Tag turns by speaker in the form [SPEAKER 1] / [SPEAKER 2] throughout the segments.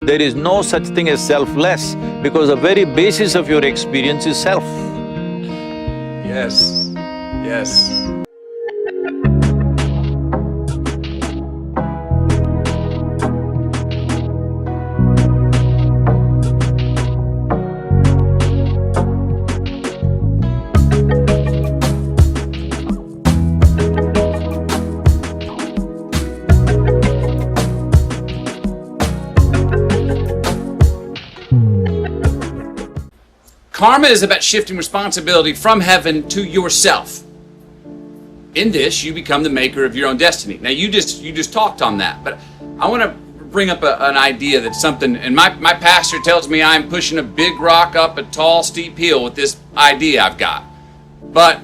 [SPEAKER 1] There is no such thing as selfless because the very basis of your experience is self.
[SPEAKER 2] Yes, yes. Karma is about shifting responsibility from heaven to yourself. In this, you become the maker of your own destiny. Now, you just talked on that, but I want to bring up an idea that's something, and my pastor tells me I'm pushing a big rock up a tall, steep hill with this idea I've got. But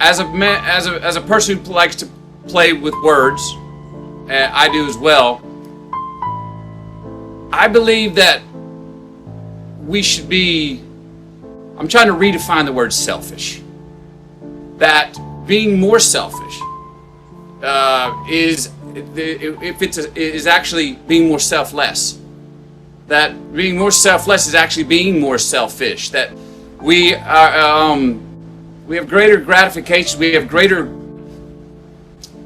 [SPEAKER 2] as a person who likes to play with words, I do as well, I believe that we should be, I'm trying to redefine the word selfish. That being more selfish is actually being more selfless. That being more selfless is actually being more selfish. That we have greater gratification, we have greater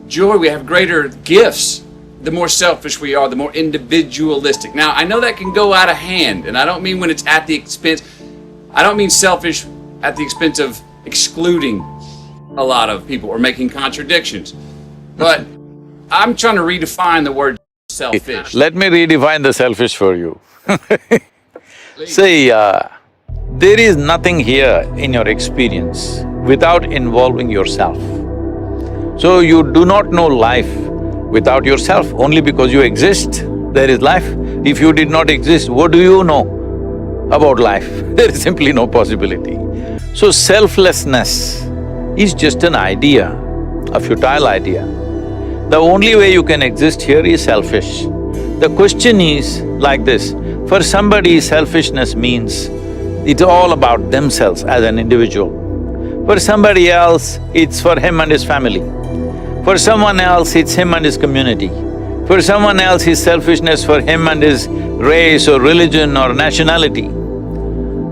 [SPEAKER 2] joy, we have greater gifts. The more selfish we are, the more individualistic. Now, I know that can go out of hand, and I don't mean when it's at the expense, I don't mean selfish at the expense of excluding a lot of people or making contradictions. But I'm trying to redefine the word selfish.
[SPEAKER 1] Let me redefine the selfish for you. See, there is nothing here in your experience without involving yourself. So you do not know life without yourself. Only because you exist, there is life. If you did not exist, what do you know about life? There is simply no possibility. So selflessness is just an idea, a futile idea. The only way you can exist here is selfish. The question is like this, for somebody selfishness means it's all about themselves as an individual. For somebody else, it's for him and his family. For someone else, it's him and his community. For someone else, his selfishness for him and his race or religion or nationality.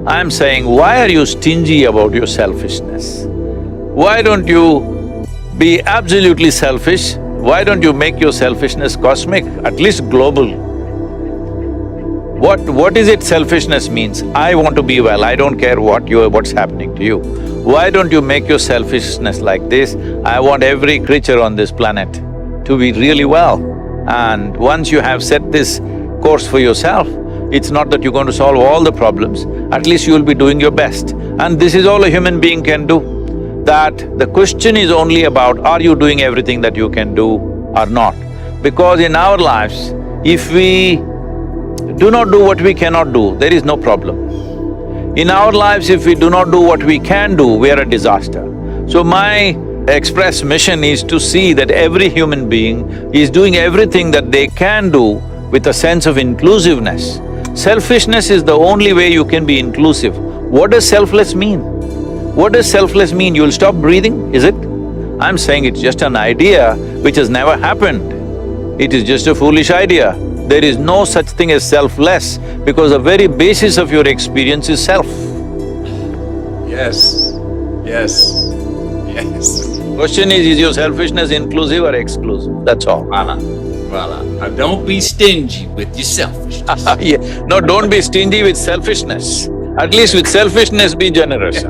[SPEAKER 1] I'm saying, why are you stingy about your selfishness? Why don't you be absolutely selfish? Why don't you make your selfishness cosmic, at least global? What is it selfishness means? I want to be well, I don't care what's happening to you. Why don't you make your selfishness like this? I want every creature on this planet to be really well. And once you have set this course for yourself, it's not that you're going to solve all the problems, at least you'll be doing your best. And this is all a human being can do. That the question is only about, are you doing everything that you can do or not? Because in our lives, if we do not do what we cannot do, there is no problem. In our lives, if we do not do what we can do, we are a disaster. So my express mission is to see that every human being is doing everything that they can do with a sense of inclusiveness. Selfishness is the only way you can be inclusive. What does selfless mean? What does selfless mean? You'll stop breathing, is it? I'm saying it's just an idea which has never happened. It is just a foolish idea. There is no such thing as selfless because the very basis of your experience is self.
[SPEAKER 2] Yes, yes, yes.
[SPEAKER 1] Question is your selfishness inclusive or exclusive? That's all.
[SPEAKER 2] Voila. Now, don't be stingy with your selfishness.
[SPEAKER 1] Yeah. No, don't be stingy with selfishness. At least with selfishness, be generous.